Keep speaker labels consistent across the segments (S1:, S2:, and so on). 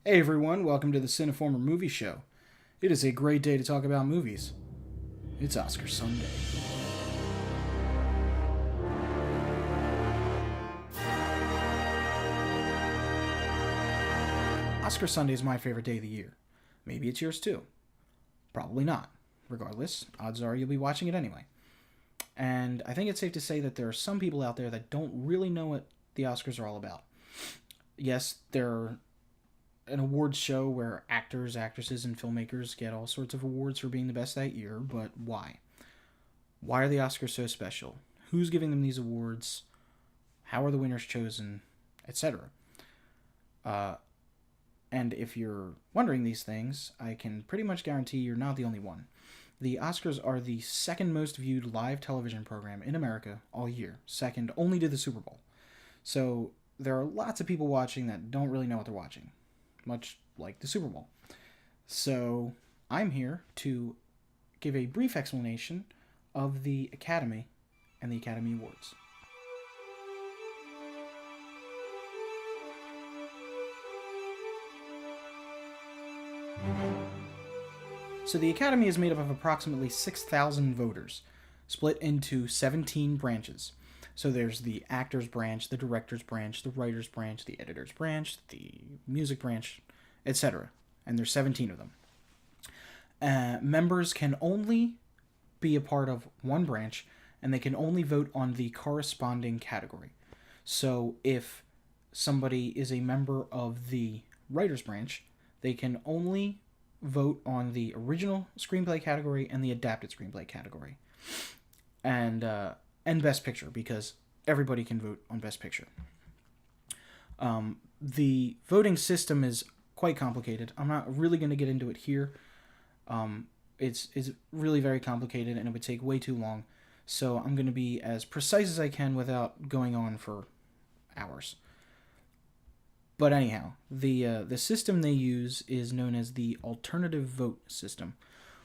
S1: Hey everyone, welcome to the Cineformer Movie Show. It is a great day to talk about movies. It's Oscar Sunday. Oscar Sunday is my favorite day of the year. Maybe it's yours too. Probably not. Regardless, odds are you'll be watching it anyway. And I think it's safe to say that there are some people out there that don't really know what the Oscars are all about. Yes, they're an awards show where actors, actresses, and filmmakers get all sorts of awards for being the best that year, but why? Why are the Oscars so special? Who's giving them these awards? How are the winners chosen? Etc. And if you're wondering these things, I can pretty much guarantee you're not the only one. The Oscars are the second most viewed live television program in America all year, second only to the Super Bowl. So there are lots of people watching that don't really know what they're watching, much like the Super Bowl. So I'm here to give a brief explanation of the Academy and the Academy Awards. So the Academy is made up of approximately 6,000 voters, split into 17 branches. So there's the actors branch, the directors branch, the writers branch, the editors branch, the music branch, etc. And there's 17 of them. Members can only be a part of one branch, and they can only vote on the corresponding category. So if somebody is a member of the writers branch, they can only vote on the original screenplay category and the adapted screenplay category, and Best Picture, because everybody can vote on Best Picture. The voting system is quite complicated. I'm not really going to get into it here. It's really very complicated, and it would take way too long. So I'm going to be as precise as I can without going on for hours. But anyhow, the system they use is known as the alternative vote system,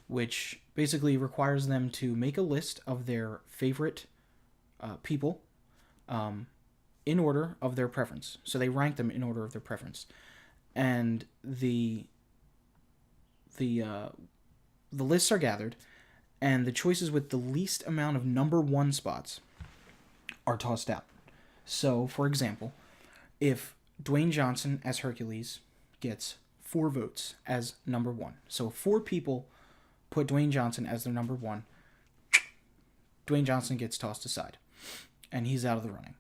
S1: which basically requires them to make a list of their favorite people in order of their preference. So they rank them in order of their preference, and the lists are gathered, and the choices with the least amount of number one spots are tossed out. So, for example, if Dwayne Johnson as Hercules gets 4 votes as number 1. So 4 people put Dwayne Johnson as their number 1. Dwayne Johnson gets tossed aside, and he's out of the running.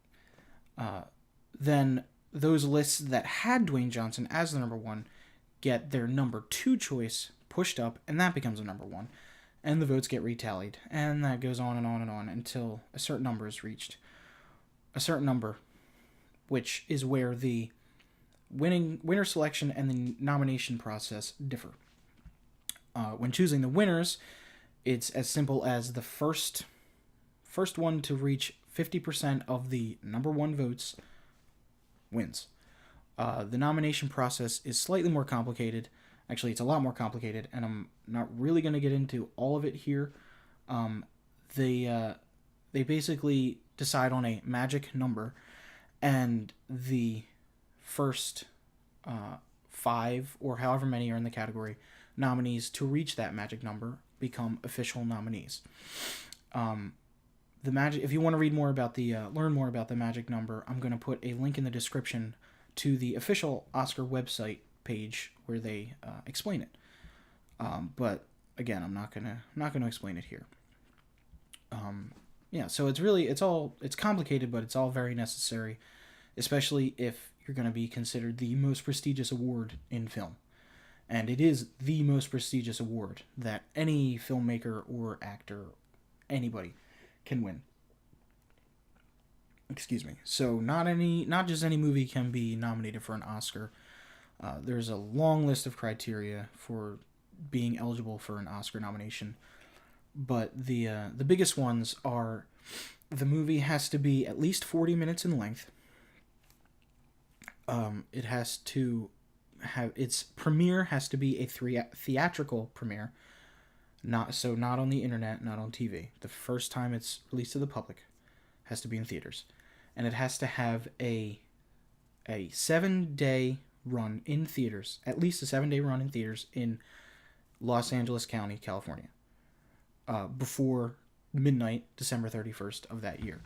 S1: Then those lists that had Dwayne Johnson as the number 1 get their number 2 choice pushed up, and that becomes a number 1. And the votes get retallied, and that goes on and on and on until a certain number is reached. A certain number, which is where the winner selection and the nomination process differ. When choosing the winners, it's as simple as the first one to reach 50% of the number 1 votes wins. The nomination process is slightly more complicated. Actually, it's a lot more complicated, and I'm not really going to get into all of it here. They basically decide on a magic number, and the first 5 or however many are in the category nominees to reach that magic number become official nominees. If you want to read more about learn more about the magic number, I'm going to put a link in the description to the official Oscar website page where they explain it. But again, I'm not gonna explain it here. So it's complicated, but it's all very necessary, especially if you're going to be considered the most prestigious award in film. And it is the most prestigious award that any filmmaker or actor, anybody, can win. Excuse me. So not just any movie can be nominated for an Oscar. There's a long list of criteria for being eligible for an Oscar nomination. But the biggest ones are: the movie has to be at least 40 minutes in length. It has to have its premiere has to be a theatrical premiere, not on the internet, not on TV. The first time it's released to the public has to be in theaters, and it has to have a 7-day run in theaters, at least a 7-day run in theaters in Los Angeles County, California, before midnight, December 31st of that year.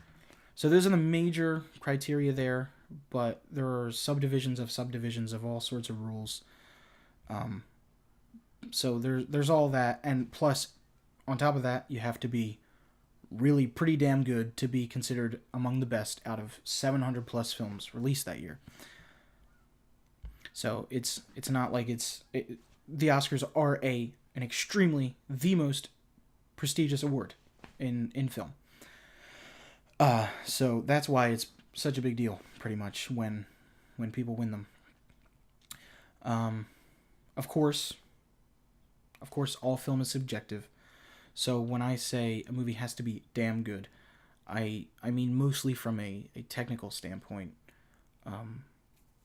S1: So those are the major criteria there, but there are subdivisions of all sorts of rules. So there's all that, and plus, on top of that, you have to be really pretty damn good to be considered among the best out of 700 plus films released that year. So it's not like the Oscars are an extremely the most prestigious award in film. So that's why it's such a big deal, pretty much, when people win them. Of course, all film is subjective. So when I say a movie has to be damn good, I mean mostly from a technical standpoint.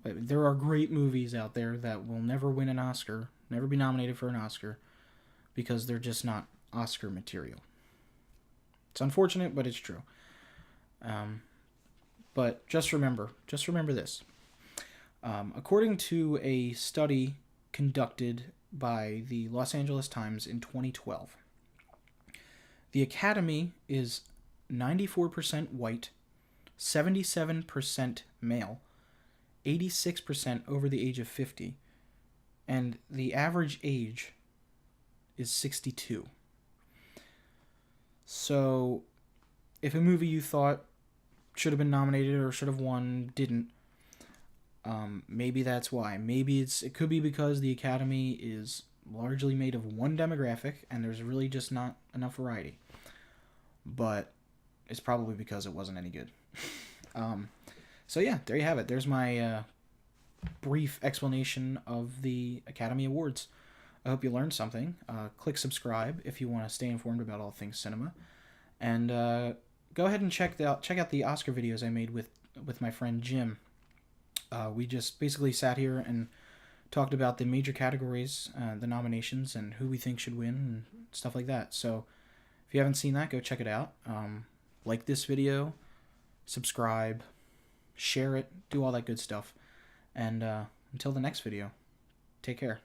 S1: There are great movies out there that will never win an Oscar, never be nominated for an Oscar, because they're just not Oscar material. It's unfortunate, but it's true. But just remember this. According to a study conducted by the Los Angeles Times in 2012, the Academy is 94% white, 77% male, 86% over the age of 50, and the average age is 62. So, if a movie you thought should have been nominated or should have won didn't, maybe that's why. Maybe it could be because the Academy is largely made of one demographic and there's really just not enough variety. But it's probably because it wasn't any good. So yeah, there you have it. There's my brief explanation of the Academy Awards. I hope you learned something. Click subscribe if you want to stay informed about all things cinema. And go ahead and check out the Oscar videos I made with my friend Jim. We just basically sat here and talked about the major categories, the nominations, and who we think should win, and stuff like that. So if you haven't seen that, go check it out. Like this video, subscribe, share it, do all that good stuff. And until the next video, take care.